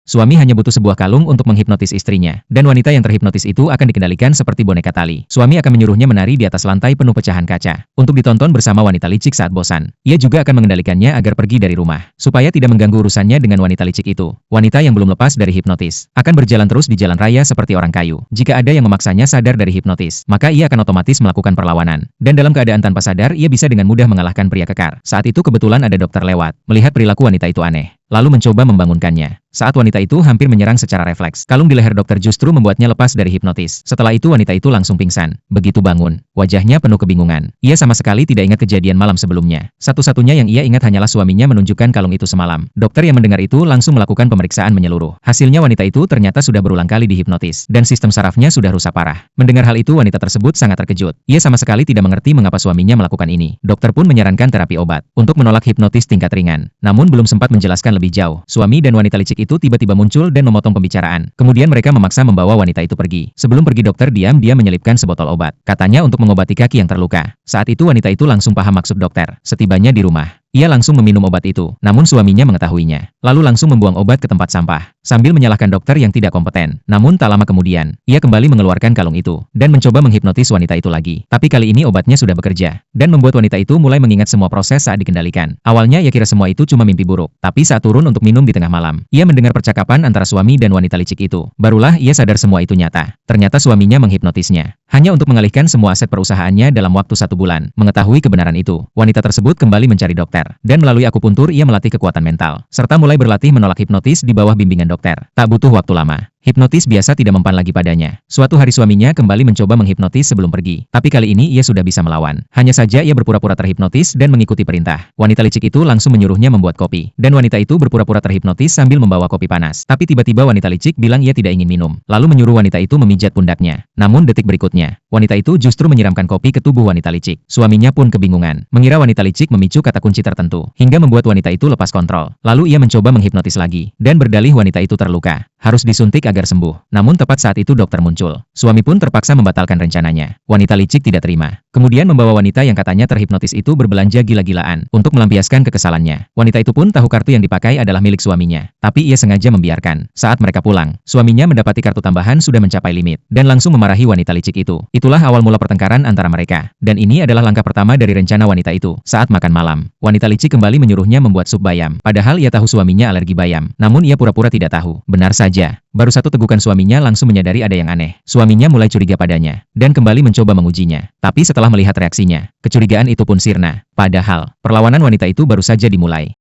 Suami hanya butuh sebuah kalung untuk menghipnotis istrinya, dan wanita yang terhipnotis itu akan dikendalikan seperti boneka tali. Suami akan menyuruhnya menari di atas lantai penuh pecahan kaca, untuk ditonton bersama wanita licik saat bosan. Ia juga akan mengendalikannya agar pergi dari rumah, supaya tidak mengganggu urusannya dengan wanita licik itu. Wanita yang belum lepas dari hipnotis, akan berjalan terus di jalan raya seperti orang kayu. Jika ada yang memaksanya sadar dari hipnotis, maka ia akan otomatis melakukan perlawanan. Dan dalam keadaan tanpa sadar, ia bisa dengan mudah mengalahkan pria kekar. Saat itu kebetulan ada dokter lewat, melihat perilaku wanita itu aneh, lalu mencoba membangunkannya. Saat wanita itu hampir menyerang secara refleks, kalung di leher dokter justru membuatnya lepas dari hipnotis. Setelah itu wanita itu langsung pingsan. Begitu bangun, wajahnya penuh kebingungan. Ia sama sekali tidak ingat kejadian malam sebelumnya. Satu-satunya yang ia ingat hanyalah suaminya menunjukkan kalung itu semalam. Dokter yang mendengar itu langsung melakukan pemeriksaan menyeluruh. Hasilnya wanita itu ternyata sudah berulang kali dihipnotis, dan sistem sarafnya sudah rusak parah. Mendengar hal itu wanita tersebut sangat terkejut. Ia sama sekali tidak mengerti mengapa suaminya melakukan ini. Dokter pun menyarankan terapi obat, untuk menolak hipnotis tingkat ringan. Namun belum sempat menjelaskan lebih jauh, suami dan wanita licik itu tiba-tiba muncul dan memotong pembicaraan. Kemudian mereka memaksa membawa wanita itu pergi. Sebelum pergi dokter diam-diam menyelipkan sebotol obat. Katanya untuk mengobati kaki yang terluka. Saat itu wanita itu langsung paham maksud dokter. Setibanya di rumah, ia langsung meminum obat itu, namun suaminya mengetahuinya, lalu langsung membuang obat ke tempat sampah, sambil menyalahkan dokter yang tidak kompeten. Namun tak lama kemudian, ia kembali mengeluarkan kalung itu, dan mencoba menghipnotis wanita itu lagi. Tapi kali ini obatnya sudah bekerja, dan membuat wanita itu mulai mengingat semua proses saat dikendalikan. Awalnya ia kira semua itu cuma mimpi buruk, tapi saat turun untuk minum di tengah malam, ia mendengar percakapan antara suami dan wanita licik itu. Barulah ia sadar semua itu nyata. Ternyata suaminya menghipnotisnya, hanya untuk mengalihkan semua aset perusahaannya dalam waktu 1 bulan. Mengetahui kebenaran itu, wanita tersebut kembali mencari dokter. Dan melalui akupuntur ia melatih kekuatan mental, serta mulai berlatih menolak hipnotis di bawah bimbingan dokter. Tak butuh waktu lama, hipnotis biasa tidak mempan lagi padanya. Suatu hari suaminya kembali mencoba menghipnotis sebelum pergi. Tapi kali ini ia sudah bisa melawan. Hanya saja ia berpura-pura terhipnotis dan mengikuti perintah. Wanita licik itu langsung menyuruhnya membuat kopi. Dan wanita itu berpura-pura terhipnotis sambil membawa kopi panas. Tapi tiba-tiba wanita licik bilang ia tidak ingin minum. Lalu menyuruh wanita itu memijat pundaknya. Namun detik berikutnya, wanita itu justru menyiramkan kopi ke tubuh wanita licik. Suaminya pun kebingungan, mengira wanita licik memicu kata kunci tertentu, hingga membuat wanita itu lepas kontrol. Lalu ia mencoba menghipnotis lagi, dan berdalih wanita itu terluka, harus disuntik agar sembuh. Namun tepat saat itu dokter muncul. Suami pun terpaksa membatalkan rencananya. Wanita licik tidak terima. Kemudian membawa wanita yang katanya terhipnotis itu berbelanja gila-gilaan untuk melampiaskan kekesalannya. Wanita itu pun tahu kartu yang dipakai adalah milik suaminya, tapi ia sengaja membiarkan. Saat mereka pulang, suaminya mendapati kartu tambahan sudah mencapai limit, dan langsung memarahi wanita licik itu. Itulah awal mula pertengkaran antara mereka. Dan ini adalah langkah pertama dari rencana wanita itu. Saat makan malam, wanita licik kembali menyuruhnya membuat sup bayam. Padahal ia tahu suaminya alergi bayam, namun ia pura-pura tidak tahu. Benar saja, baru satu tegukan suaminya langsung menyadari ada yang aneh. Suaminya mulai curiga padanya, dan kembali mencoba mengujinya. Tapi setelah melihat reaksinya, kecurigaan itu pun sirna. Padahal, perlawanan wanita itu baru saja dimulai.